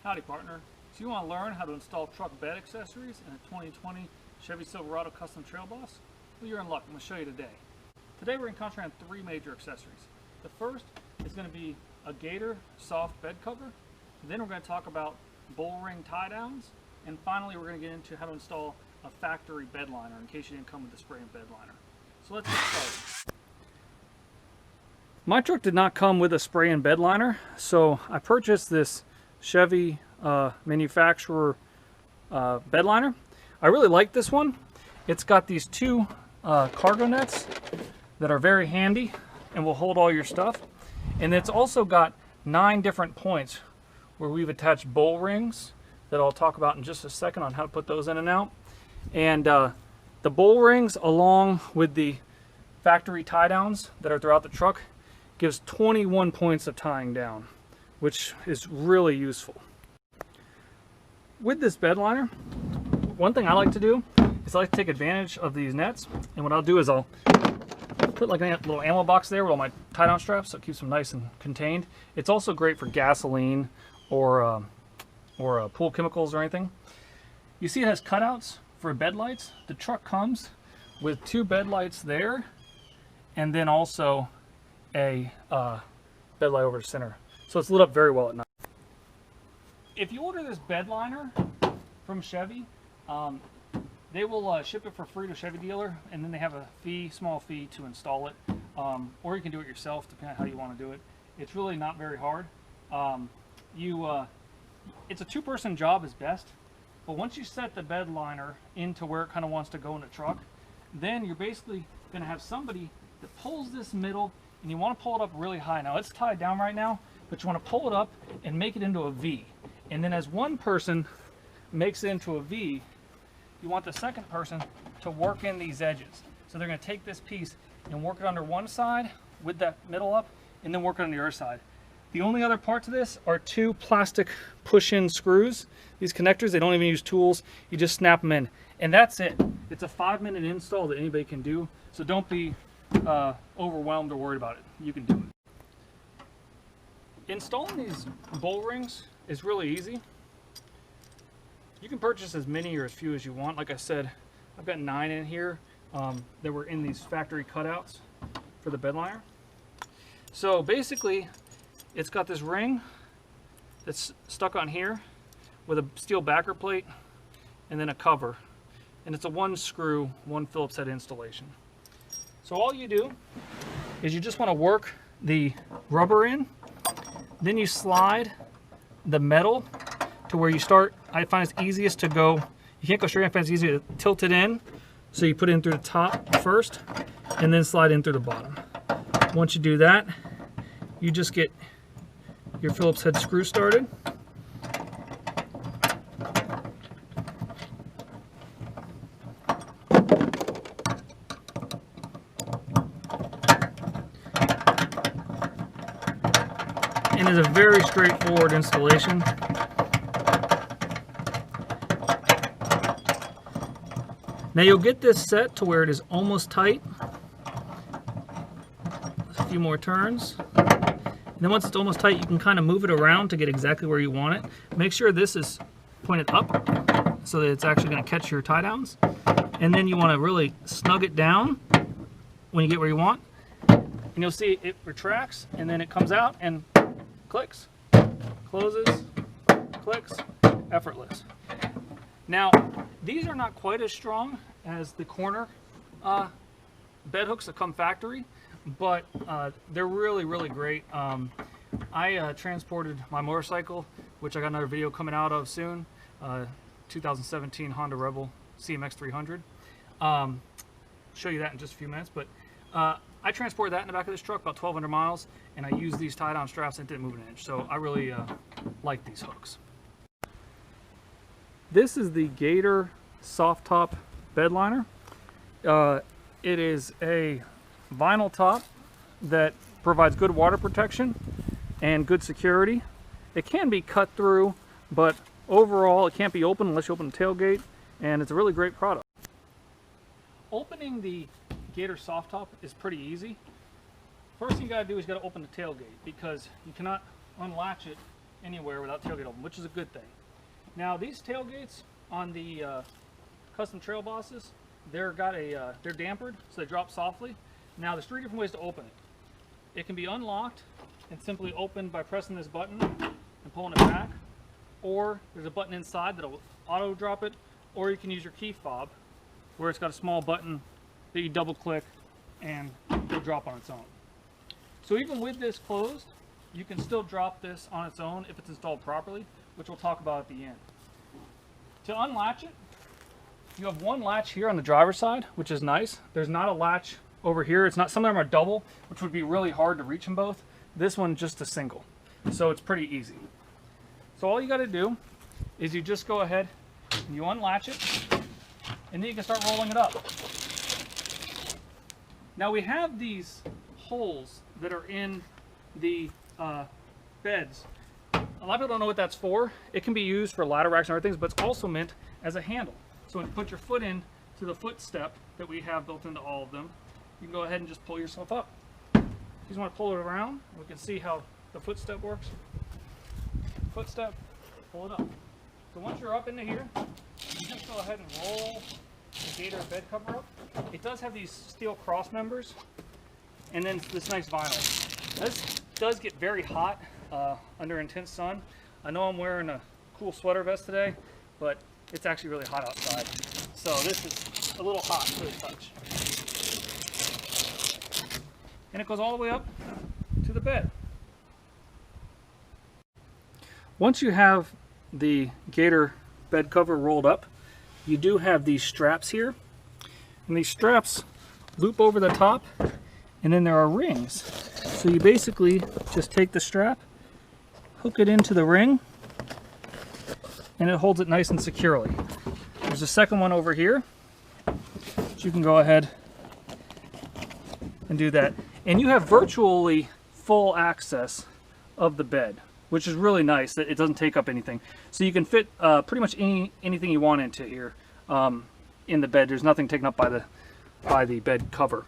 Howdy partner. So you want to learn how to install truck bed accessories in a 2020 Chevy Silverado Custom Trail Boss? Well, you're in luck. I'm going to show you today. Today we're concentrating on three major accessories. The first is going to be a Gator soft bed cover. Then we're going to talk about BullRing Tiedowns. And finally we're going to get into how to install a factory Bedliner in case you didn't come with the spray and Bedliner. So let's get started. My truck did not come with a spray and Bedliner, so I purchased this Chevy manufacturer Bedliner. I really like this one. It's got these two cargo nets that are very handy and will hold all your stuff. And it's also got 9 different points where we've attached BullRings that I'll talk about in just a second on how to put those in and out. And the BullRings, along with the factory tie-downs that are throughout the truck, gives 21 points of tying down, which is really useful. With this Bedliner, one thing I like to do is I like to take advantage of these nets, and what I'll do is I'll put like a little ammo box there with all my tie-down straps so it keeps them nice and contained. It's also great for gasoline or pool chemicals or anything. You see it has cutouts for bed lights. The truck comes with 2 bed lights there, and then also a bed light over the center. So it's lit up very well at night. If you order this Bedliner from Chevy, they will ship it for free to a Chevy dealer, and then they have a fee, small fee to install it. Or you can do it yourself, depending on how you want to do it. It's really not very hard. It's a 2-person job is best, but once you set the Bedliner into where it kind of wants to go in the truck, then you're basically going to have somebody that pulls this middle, and you want to pull it up really high. Now it's tied down right now, but you want to pull it up and make it into a V. And then as one person makes it into a V, you want the second person to work in these edges. So they're going to take this piece and work it under one side with that middle up, and then work it on the other side. The only other part to this are 2 plastic push-in screws. These connectors, they don't even use tools. You just snap them in. And that's it. It's a 5-minute install that anybody can do. So don't be overwhelmed or worried about it. You can do it. Installing these BullRings is really easy. You can purchase as many or as few as you want. Like I said, I've got 9 in here that were in these factory cutouts for the Bedliner. So basically, it's got this ring that's stuck on here with a steel backer plate and then a cover. And it's a 1-screw, 1 Phillips head installation. So all you do is you just want to work the rubber in, then you slide the metal to where you start. I find it's easiest to go, you can't go straight, I find it's easier to tilt it in. So you put it in through the top first and then slide in through the bottom. Once you do that, you just get your Phillips head screw started. And it's a very straightforward installation. Now you'll get this set to where it is almost tight. A few more turns. And then once it's almost tight, you can kind of move it around to get exactly where you want it. Make sure this is pointed up so that it's actually going to catch your tie downs. And then you want to really snug it down when you get where you want. And you'll see it retracts and then it comes out and clicks, closes, clicks, effortless. Now, these are not quite as strong as the corner bed hooks that come factory, but they're really, really great. I transported my motorcycle, which I got another video coming out of soon, 2017 Honda Rebel CMX 300. Show you that in just a few minutes, but I transported that in the back of this truck about 1,200 miles, and I used these tie-down straps and it didn't move an inch, so I really like these hooks. This is the Gator soft top Bedliner. It is a vinyl top that provides good water protection and good security. It can be cut through, but overall it can't be open unless you open the tailgate, and it's a really great product. Opening the Gator soft top is pretty easy. First thing you gotta do is you gotta open the tailgate, because you cannot unlatch it anywhere without tailgate open, which is a good thing. Now these tailgates on the custom trail bosses, they're dampered, so they drop softly. Now there's 3 different ways to open it. It can be unlocked and simply opened by pressing this button and pulling it back, or there's a button inside that'll auto drop it, or you can use your key fob where it's got a small button that you double click and it'll drop on its own. So even with this closed, you can still drop this on its own if it's installed properly, which we'll talk about at the end. To unlatch it, you have one latch here on the driver's side, which is nice. There's not a latch over here. It's not, some of them are double, which would be really hard to reach them both. This one just a single, so it's pretty easy. So all you got to do is you just go ahead and you unlatch it, and then you can start rolling it up. Now we have these holes that are in the beds. A lot of people don't know what that's for. It can be used for ladder racks and other things, but it's also meant as a handle. So when you put your foot in to the footstep that we have built into all of them, you can go ahead and just pull yourself up. You just want to pull it around. We can see how the footstep works. Footstep, pull it up. So once you're up into here, you just go ahead and roll the Gator bed cover up. It does have these steel cross members, and then this nice vinyl. This does get very hot under intense sun. I know I'm wearing a cool sweater vest today, but it's actually really hot outside. So this is a little hot to the touch. And it goes all the way up to the bed. Once you have the Gator bed cover rolled up, you do have these straps here. And these straps loop over the top, and then there are rings. So you basically just take the strap, hook it into the ring, and it holds it nice and securely. There's a second one over here, so you can go ahead and do that. And you have virtually full access of the bed, which is really nice that it doesn't take up anything. So you can fit pretty much anything you want into here in the bed. There's nothing taken up by the bed cover.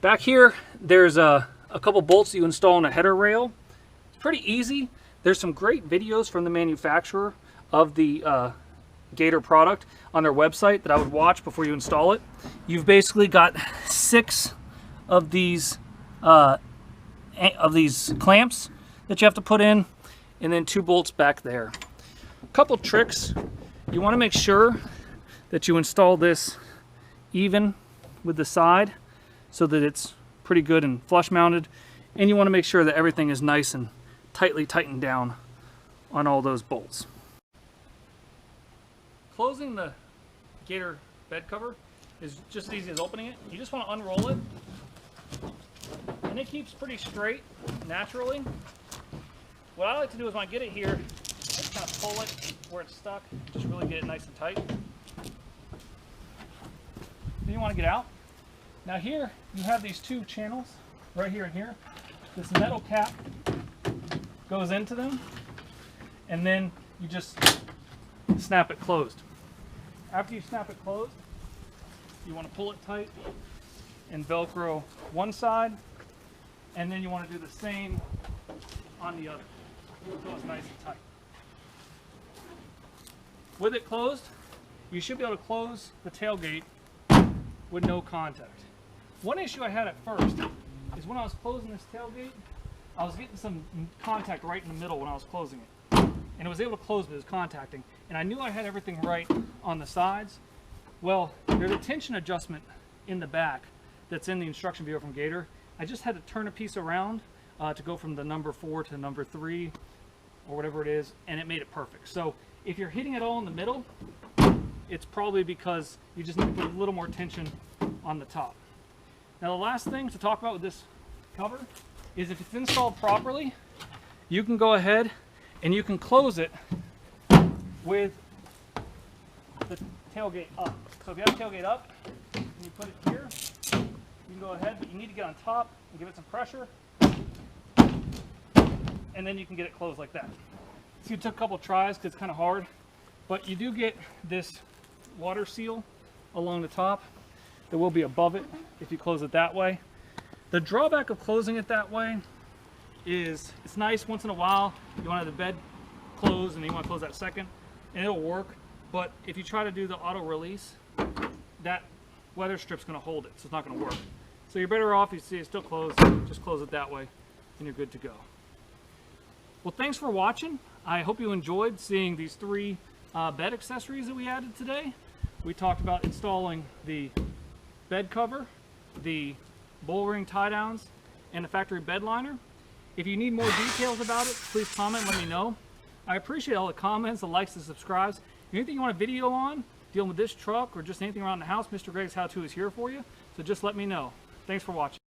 Back here, there's a couple bolts that you install on a header rail. It's pretty easy. There's some great videos from the manufacturer of the Gator product on their website that I would watch before you install it. You've basically got 6 of these clamps that you have to put in, and then 2 bolts back there. A couple tricks: you want to make sure that you install this even with the side so that it's pretty good and flush mounted, and you want to make sure that everything is nice and tightly tightened down on all those bolts. Closing the Gator bed cover is just as easy as opening it. You just want to unroll it, and it keeps pretty straight naturally. What I like to do is when I get it here, I just kind of pull it where it's stuck, just really get it nice and tight. Then you want to get out. Now here you have these 2 channels, right here and here. This metal cap goes into them, and then you just snap it closed. After you snap it closed, you want to pull it tight and Velcro one side, and then you want to do the same on the other, so it's nice and tight. With it closed, you should be able to close the tailgate with no contact. One issue I had at first is when I was closing this tailgate, I was getting some contact right in the middle when I was closing it. And it was able to close, but it was contacting. And I knew I had everything right on the sides. Well, there's a tension adjustment in the back that's in the instruction video from Gator. I just had to turn a piece around to go from the number 4 to number 3 or whatever it is, and it made it perfect. So if you're hitting it all in the middle, it's probably because you just need to put a little more tension on the top. Now the last thing to talk about with this cover is if it's installed properly, you can go ahead and you can close it with the tailgate up. So if you have the tailgate up and you put it here, you can go ahead, but you need to get on top and give it some pressure, and then you can get it closed like that. So it took a couple tries because it's kind of hard, but you do get this water seal along the top that will be above it if you close it that way. The drawback of closing it that way is it's nice once in a while. You want to have the bed closed and you want to close that second, and it'll work. But if you try to do the auto release, that weather strip's going to hold it, so it's not going to work. So you're better off, you see it's still closed, just close it that way and you're good to go. Well, thanks for watching. I hope you enjoyed seeing these 3 bed accessories that we added today. We talked about installing the bed cover, the BullRing Tiedowns, and the factory Bedliner. If you need more details about it, please comment, let me know. I appreciate all the comments, the likes, the subscribes. Anything you want a video on, dealing with this truck, or just anything around the house, Mr. Greg's How To is here for you. So just let me know. Thanks for watching.